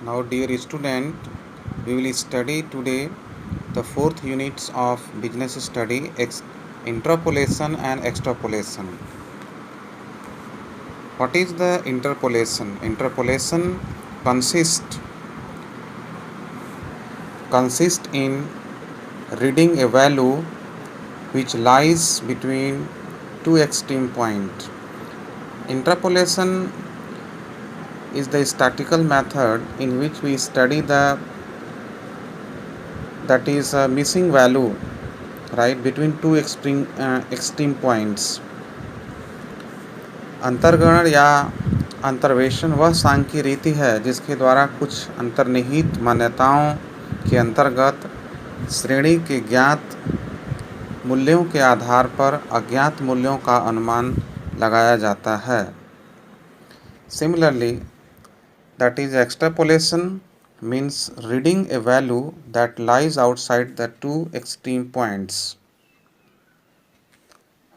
Now, dear student, we will study today the fourth units of business study, interpolation and extrapolation. What is the interpolation? Interpolation consists in reading a value which lies between two extreme points. Interpolation is the statistical method in which we study the that is a missing value, right, between two extreme points. अंतर्गण या अंतर्वेशन वह सांख्यिकी रीति है जिसके द्वारा कुछ अंतर्निहित मान्यताओं के अंतर्गत श्रेणी के ज्ञात मूल्यों के आधार पर अज्ञात मूल्यों का अनुमान लगाया जाता है. Similarly, that is extrapolation means reading a value that lies outside the two extreme points.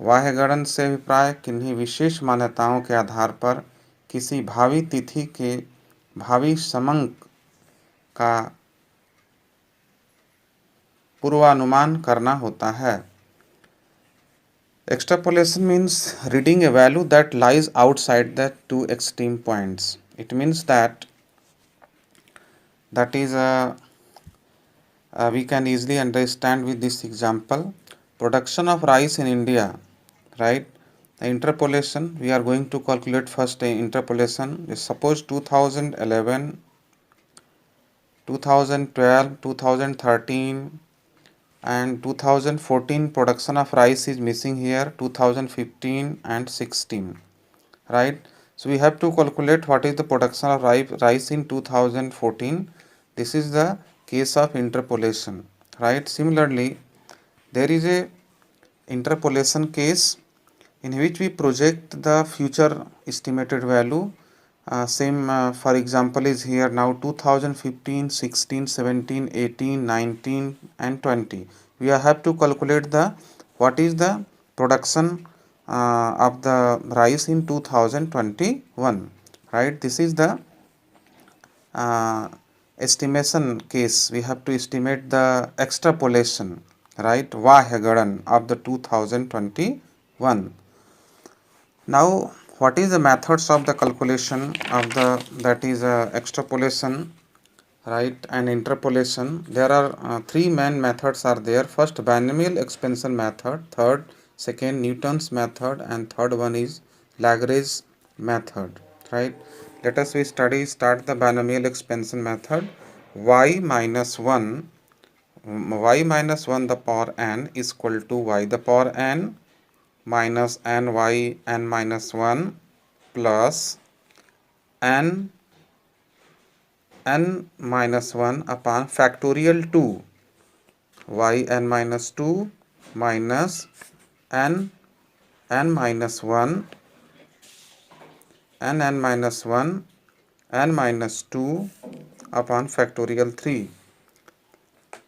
बाह्यगणन से अभिप्राय किन्हीं विशेष मान्यताओं के आधार पर किसी भावी तिथि के भावी समंक का पूर्वानुमान करना होता है. Extrapolation means reading a value that lies outside the two extreme points. It means that is we can easily understand with this example. Production of rice in India, right? The interpolation, we are going to calculate first the interpolation. Suppose 2011, 2012, 2013 and 2014 production of rice is missing here, 2015 and 16, right? So we have to calculate what is the production of rice in 2014. This is the case of interpolation, right? Similarly, there is a interpolation case in which we project the future estimated value. For example is here now 2015, 16, 17, 18, 19 and 20. We have to calculate the what is the production of the rice in 2021, right? This is the estimation case. We have to estimate the extrapolation, right? बाह्यगणन of the 2021. Now, what is the methods of the calculation of the that is extrapolation, right, and interpolation? There are three main methods are there. First, binomial expansion method. Third, second, Newton's method, and third one is Lagrange method, right? Let us start the binomial expansion method. y minus 1 the power n is equal to y the power n minus ny n minus 1 plus n minus 1 upon factorial 2 y n minus 2 minus n minus 1 n minus 1 n minus 2 upon factorial 3.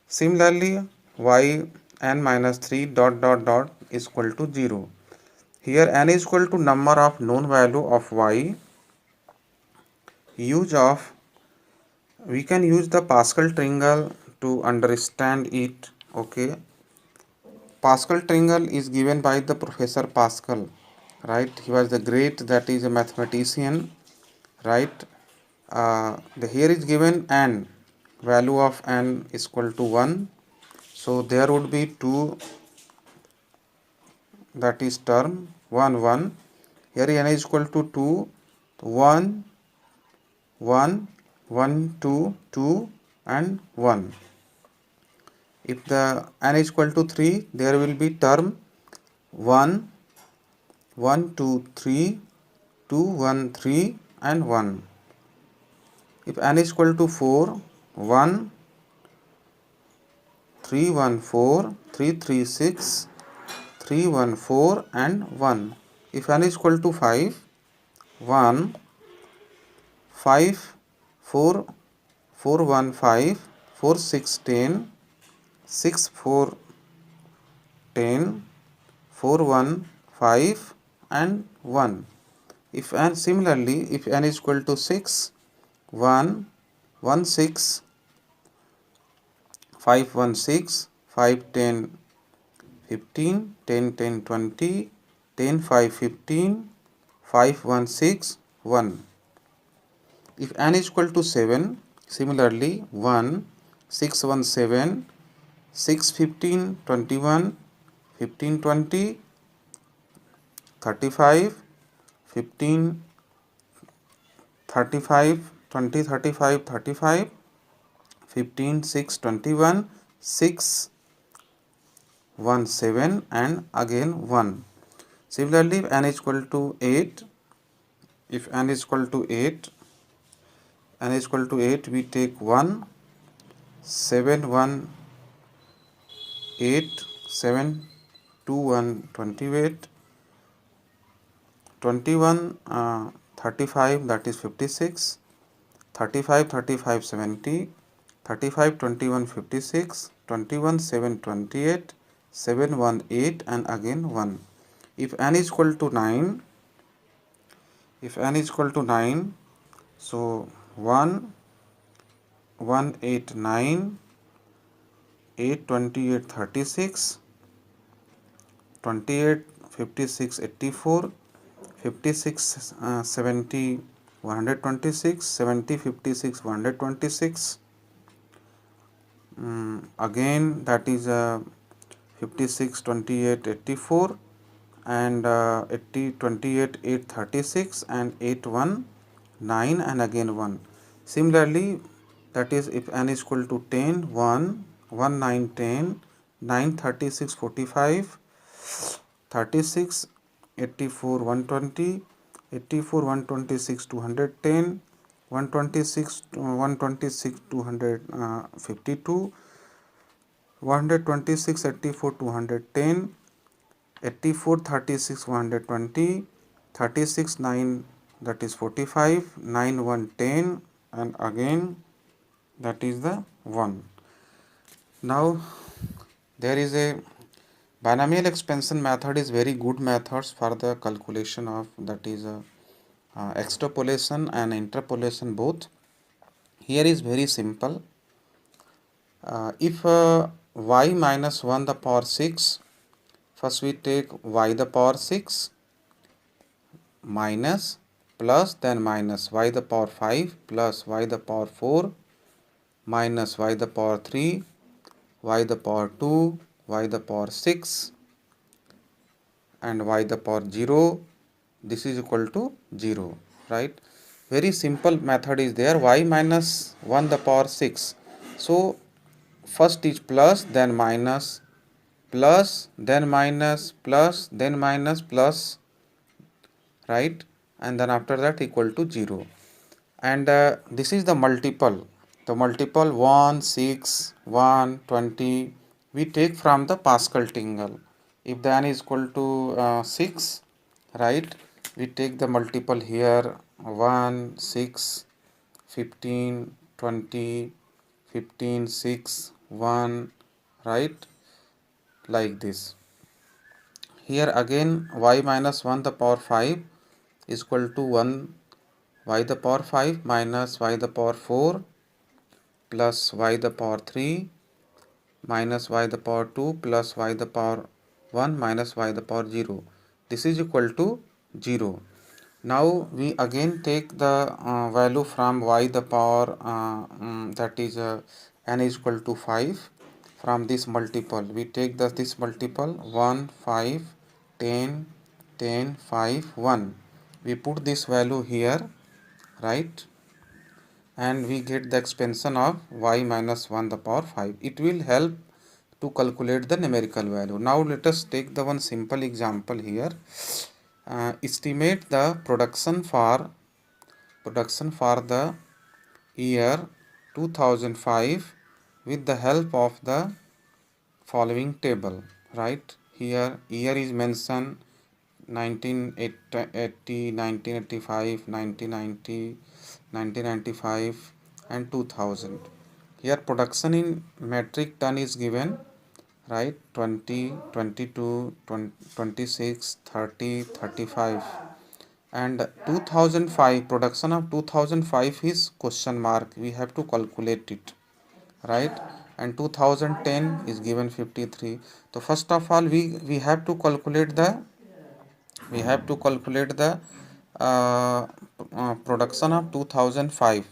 Similarly, y n minus 3 dot dot dot is equal to 0. Here n is equal to number of known value of y. We can use the Pascal triangle to understand it. Okay, Pascal triangle is given by the Professor Pascal, right? He was the great, that is a mathematician, right? Here is given n, value of n is equal to 1, so there would be 2, that is term 1 1. Here n is equal to 2, 1 1 1 2 2 and 1. If the n is equal to 3, there will be term 1 1 2 3 2 1 3 and 1. If n is equal to 4, 1 3 1 4 3 3 6 3 1 4 and 1. If n is equal to 5, 1 5 4 4 1 5 4 6 10 6 4 10 4 1 5 and 1. If n, similarly, if n is equal to 6, 1 16, 5 1 6, 5 10 15, 10 10 20, 10 5 15, 5 1 6 1. If n is equal to 7, similarly 1 6 1 7, 6 15 21, 15 20, 35, 15 35, 20 35 35, 15 6 21, 6 1 7 and again 1. Similarly, if n is equal to 8, if n is equal to 8, n is equal to 8, we take 1 7 1 8 7 2 1 28, 21 35, that is 56, 35 35 70, 35 21 56, 21 7 28, 7 1 8 and again 1. If n is equal to 9, if n is equal to 9, so 1 1 8 9, 8 28 36, 28 56 84, 56 70 126, 70 56 126, again that is 56 28 84 and 80 28 8 36 and 8 1 9 and again 1. Similarly, that is if n is equal to 10 1 1 9 10, 9 36 45, 36 84 120, 84 126 210, 126 126 252, 126 84 210, 84 36 120, 36 9, that is 45, 9 1 10 and again that is the 1. Now there is a binomial expansion method is very good methods for the calculation of, that is extrapolation and interpolation both. Here is very simple. If y minus 1 the power 6, first we take y the power 6 minus plus then minus y the power 5 plus y the power 4 minus y the power 3, y the power 2, y the power 6 and y the power 0, this is equal to 0, right? Very simple method is there. Y minus 1 the power 6, so first is plus then minus, plus then minus, plus then minus, plus, right, and then after that equal to 0. And this is the multiple 1 6 1 20 we take from the Pascal tingle. If the n is equal to 6, right, we take the multiple here 1 6 15 20 15 6 1, right, like this. Here again y minus 1 the power 5 is equal to 1 y the power 5 minus y the power 4 plus y the power 3 minus y the power 2 plus y the power 1 minus y the power 0. This is equal to 0. Now we again take the value from y the power that is n is equal to 5. From this multiple we take this multiple 1 5 10 10 5 1. We put this value here, right, and we get the expansion of y minus 1 the power 5. It will help to calculate the numerical value. Now let us take the one simple example here. Estimate the production for the year 2005 with the help of the following table, right? Here year is mentioned 1980, 1985, 1990, 1995 and 2000. Here production in metric ton is given, right, 20, 22, 26, 30, 35 and 2005 production of 2005 is question mark, we have to calculate it, right? And 2010 is given 53. So first of all we have to calculate the uh, production of 2005.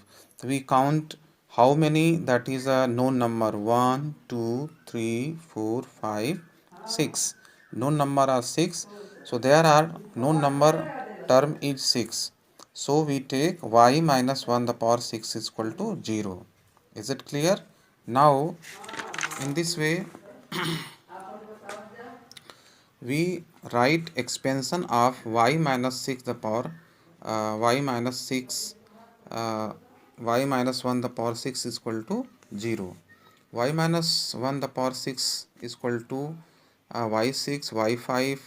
We count how many, that is a known number 1 2 3 4 5 6, known number are 6, so there are known number term is 6, so we take y minus 1 the power 6 is equal to 0. Is it clear? Now in this way we write expansion of y minus 6 the power y minus 6 uh, y minus 1 the power 6 is equal to 0. Y minus 1 the power 6 is equal to y6 y5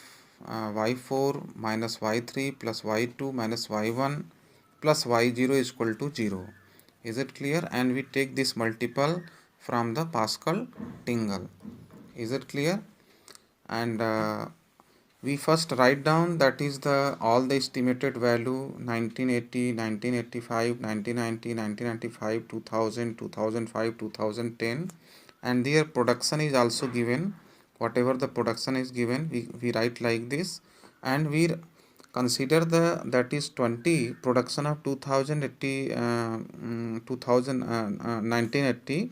y4 minus y3 plus y2 minus y1 plus y0 is equal to 0. Is it clear? And we take this multiple from the Pascal Tingle. Is it clear? And we first write down, that is the all the estimated value 1980 1985 1990 1995 2000 2005 2010, and their production is also given. Whatever the production is given, we write like this, and we consider the, that is 20 production of 2080 1980,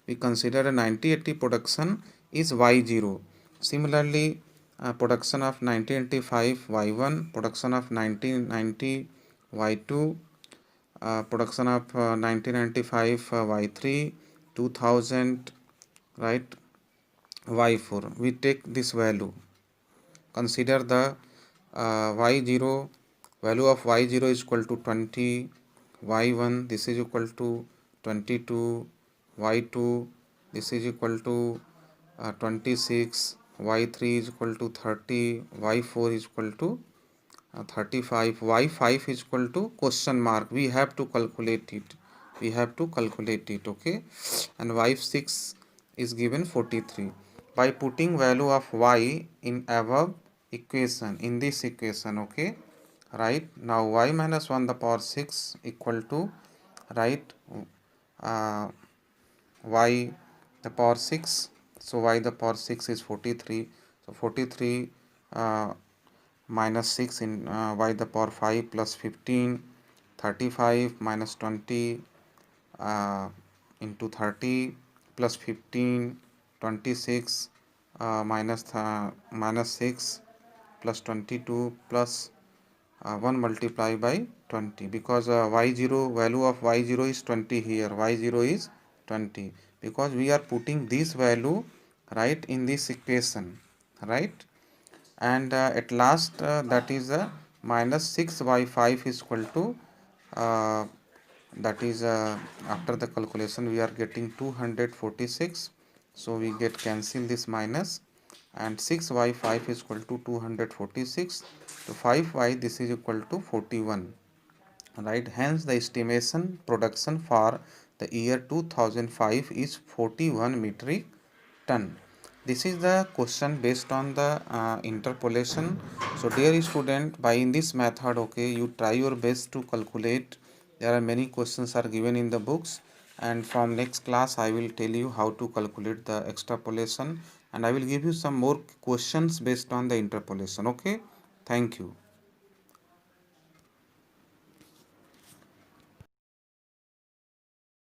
we consider a 9080 production is y0. Similarly, production of 1985 y1, production of 1990 y2, production of 1995 y3, 2000, right, y4. We take this value, consider the y0, value of y0 is equal to 20, y1 this is equal to 22, y2 this is equal to 26, y3 is equal to 30, y4 is equal to 35, y5 is equal to question mark, we have to calculate it, okay, and y6 is given 43. By putting value of y in above equation, in this equation, okay, right, now y minus 1 the power 6 equal to, right, uh, y the power 6, so y the power 6 is 43, so 43 minus 6 in y the power 5 plus 15, 35 minus 20 into 30 plus 15, 26 minus 6 plus 22 plus 1 multiply by 20, because y0 value of y0 is 20 here, y0 is 20, because we are putting this value right in this equation, right, and at last that is minus 6 by 5 is equal to uh, that is after the calculation we are getting 246, so we get cancel this minus, and 6y5 is equal to 246, so 5y this is equal to 41, right. Hence the estimation production for the year 2005 is 41 metric ton. This is the question based on the interpolation. So dear student, by in this method, okay, you try your best to calculate. There are many questions are given in the books, and from next class I will tell you how to calculate the extrapolation, and I will give you some more questions based on the interpolation. Okay, thank you.